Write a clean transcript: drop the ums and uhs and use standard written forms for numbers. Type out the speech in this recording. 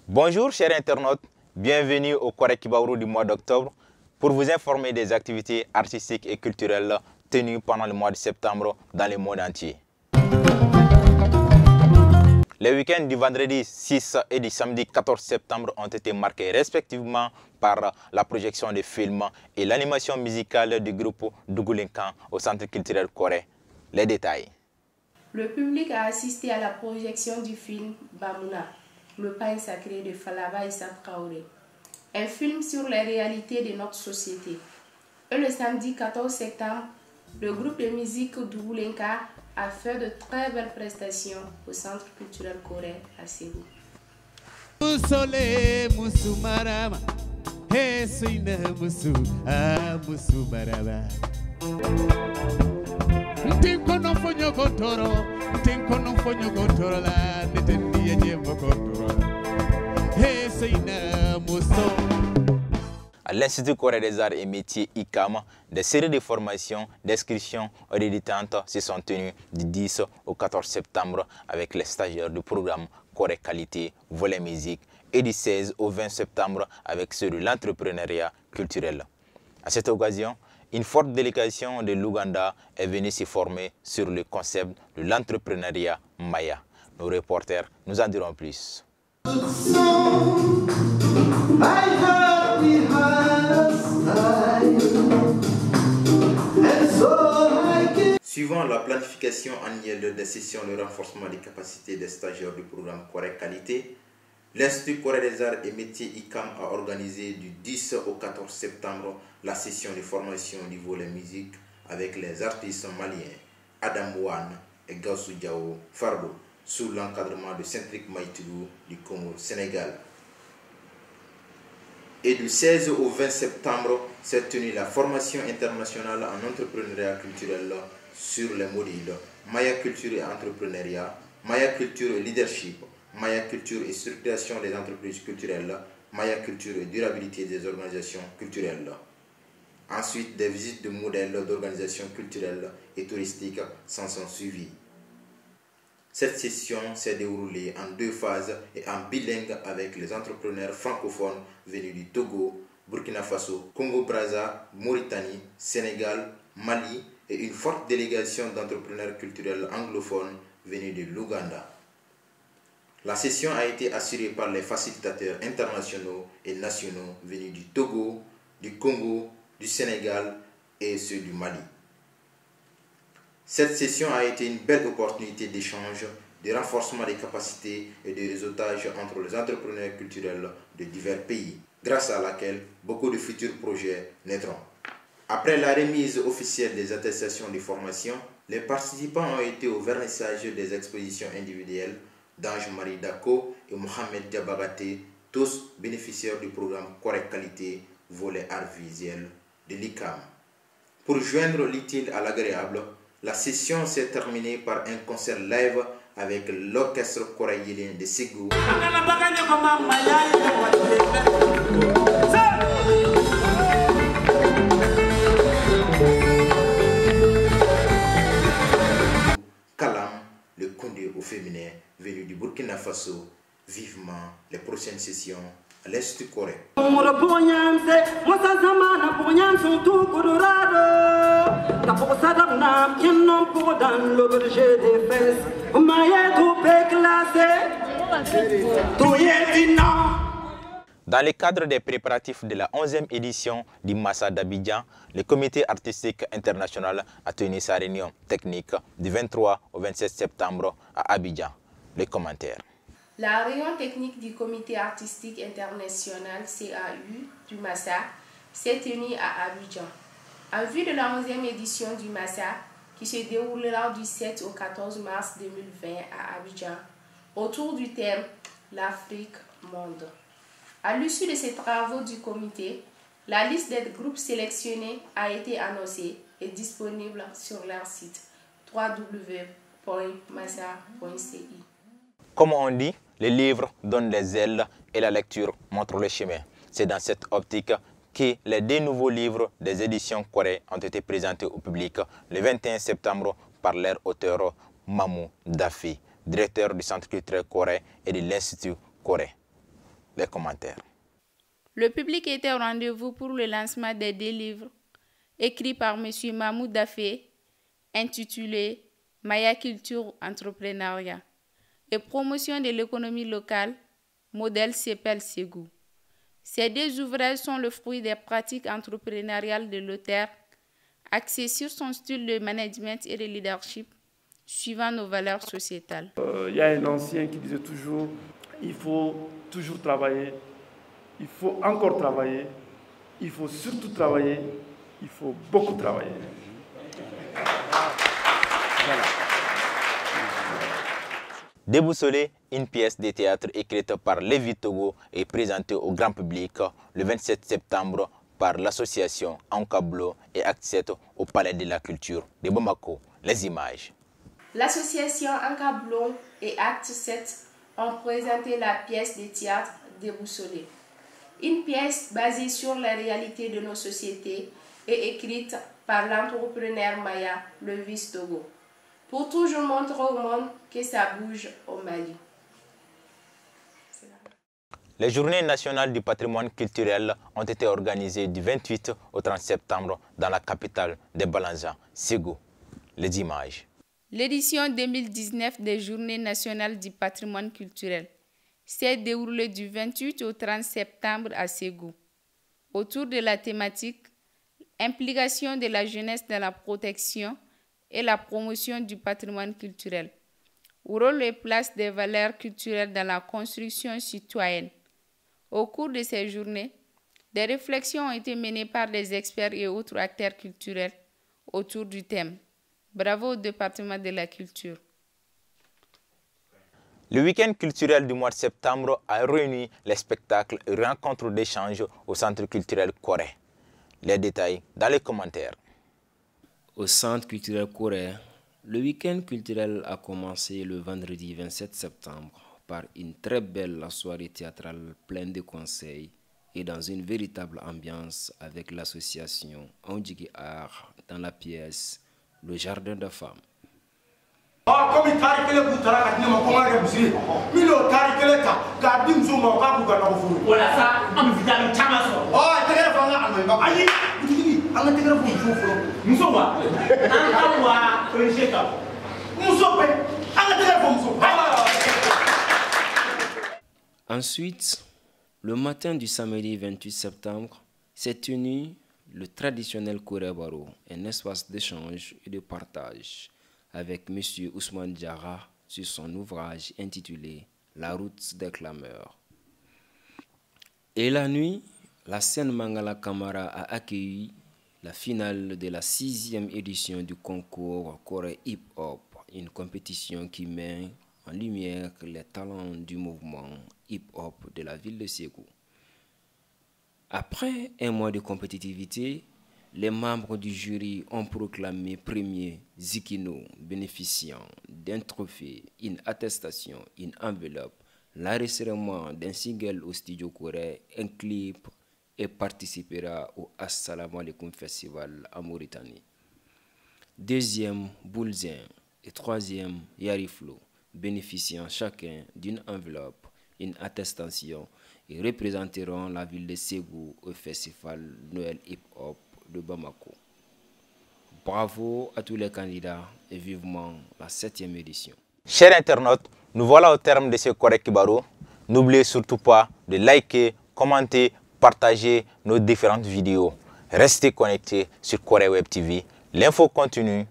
Bonjour chers internautes, bienvenue au Koré Kibaru du mois d'octobre pour vous informer des activités artistiques et culturelles tenues pendant le mois de septembre dans le monde entier. Les week-ends du vendredi 6 et du samedi 14 septembre ont été marqués respectivement par la projection des films et l'animation musicale du groupe Dugulinkan au Centre culturel Koré. Les détails. Le public a assisté à la projection du film Bamuna, le pain sacré de Falaba Issa Traoré, un film sur les réalités de notre société. Et le samedi 14 septembre, le groupe de musique Dugulinkan a fait de très belles prestations au Centre culturel Koré à Ségou. À l'Institut Koré des Arts et Métiers ICAM, des séries de formations, d'inscriptions et d'éditantes se sont tenues du 10 au 14 septembre avec les stagiaires du programme Koré Qualité, volet musique, et du 16 au 20 septembre avec ceux de l'entrepreneuriat culturel. À cette occasion, une forte délégation de l'Ouganda est venue se former sur le concept de l'entrepreneuriat Maya. Nos reporters nous en diront plus. Suivant la planification annuelle des sessions de renforcement des capacités des stagiaires du programme Koré Qualité, l'Institut Koré des Arts et Métiers ICAM a organisé du 10 au 14 septembre la session de formation au niveau de la musique avec les artistes maliens Adam Wan et Gaussou Diao Fardo sous l'encadrement de Centric Maïtoulou du Congo Sénégal. Et du 16 au 20 septembre s'est tenue la formation internationale en entrepreneuriat culturel sur les modules Maya Culture et Entrepreneuriat, Maya Culture et Leadership, Maya Culture et Structuration des entreprises culturelles, Maya Culture et Durabilité des organisations culturelles. Ensuite, des visites de modèles d'organisations culturelles et touristiques s'en sont suivies. Cette session s'est déroulée en deux phases et en bilingue avec les entrepreneurs francophones venus du Togo, Burkina Faso, Congo-Brazza, Mauritanie, Sénégal, Mali et une forte délégation d'entrepreneurs culturels anglophones venus de l'Ouganda. La session a été assurée par les facilitateurs internationaux et nationaux venus du Togo, du Congo, du Sénégal et ceux du Mali. Cette session a été une belle opportunité d'échange, de renforcement des capacités et de réseautage entre les entrepreneurs culturels de divers pays, grâce à laquelle beaucoup de futurs projets naîtront. Après la remise officielle des attestations de formation, les participants ont été au vernissage des expositions individuelles d'Ange-Marie Dako et Mohamed Diabagaté, tous bénéficiaires du programme Koré Qualité, volet art visuel de l'ICAM. Pour joindre l'utile à l'agréable, la session s'est terminée par un concert live avec l'orchestre coréen de Ségou. Kalam, le Koundé au féminin, venu du Burkina Faso, vivement les prochaines sessions à l'Institut Koré. Dans le cadre des préparatifs de la 11e édition du Massa d'Abidjan, le comité artistique international a tenu sa réunion technique du 23 au 27 septembre à Abidjan. Les commentaires. La réunion technique du comité artistique international CAU du Massa s'est tenue à Abidjan. En vue de la 11e édition du Massa, qui se déroulera du 7 au 14 mars 2020 à Abidjan, autour du thème « L'Afrique monde ». À l'issue de ces travaux du comité, la liste des groupes sélectionnés a été annoncée et disponible sur leur site www.massa.ci. Comme on dit, les livres donnent des ailes et la lecture montre le chemin. C'est dans cette optique que les 2 nouveaux livres des éditions Corée ont été présentés au public le 21 septembre par leur auteur Mamou Daffé, directeur du Centre culturel Corée et de l'Institut Corée. Les commentaires. Le public était au rendez-vous pour le lancement des 2 livres écrits par M. Mamou Daffé, intitulés Maya Culture Entrepreneuriat et promotion de l'économie locale, modèle CEPEL Ségou. Ces 2 ouvrages sont le fruit des pratiques entrepreneuriales de l'auteur, axés sur son style de management et de leadership, suivant nos valeurs sociétales. Il y a un ancien qui disait toujours, il faut toujours travailler, il faut encore travailler, il faut surtout travailler, il faut beaucoup travailler. Voilà. Déboussolé, une pièce de théâtre écrite par Lévi Togo et présentée au grand public le 27 septembre par l'association Ankablo et Acte 7 au Palais de la Culture de Bamako. Les images. L'association Ankablo et Acte 7 ont présenté la pièce de théâtre Déboussolé. Une pièce basée sur la réalité de nos sociétés et écrite par l'entrepreneur Maya Lévi Togo, pour toujours montrer au monde que ça bouge au Mali. Les journées nationales du patrimoine culturel ont été organisées du 28 au 30 septembre dans la capitale de Balanza, Ségou. Les images. L'édition 2019 des Journées nationales du patrimoine culturel s'est déroulée du 28 au 30 septembre à Ségou, autour de la thématique « Implication de la jeunesse dans la protection et la promotion du patrimoine culturel, rôle et place des valeurs culturelles dans la construction citoyenne ». Au cours de ces journées, des réflexions ont été menées par des experts et autres acteurs culturels autour du thème. Bravo au département de la culture. Le week-end culturel du mois de septembre a réuni les spectacles et rencontres d'échange au Centre culturel Corée. Les détails dans les commentaires. Au Centre culturel Corée, le week-end culturel a commencé le vendredi 27 septembre par une très belle soirée théâtrale pleine de conseils et dans une véritable ambiance avec l'association Ondjigi Art dans la pièce Le Jardin de Femmes. Ensuite, le matin du samedi 28 septembre, s'est tenu le traditionnel Korebaro, un espace d'échange et de partage avec M. Ousmane Diarra sur son ouvrage intitulé La route des clameurs. Et la nuit, la scène Mangala Kamara a accueilli la finale de la 6e édition du concours Corée Hip Hop, une compétition qui met en lumière les talents du mouvement hip-hop de la ville de Ségou. Après un mois de compétitivité, les membres du jury ont proclamé premier Zikino, bénéficiant d'un trophée, une attestation, une enveloppe, l'enregistrement d'un single au studio Corée, un clip et participera au Assalamu Alaikum Festival en Mauritanie. Deuxième, Boulzin et troisième, Yariflo, bénéficiant chacun d'une enveloppe, une attestation et représenteront la ville de Ségou au Festival Noël Hip Hop de Bamako. Bravo à tous les candidats et vivement la 7e édition. Chers internautes, nous voilà au terme de ce Corée Kibaro. N'oubliez surtout pas de liker, commenter, partager nos différentes vidéos. Restez connectés sur Corée Web TV. L'info continue.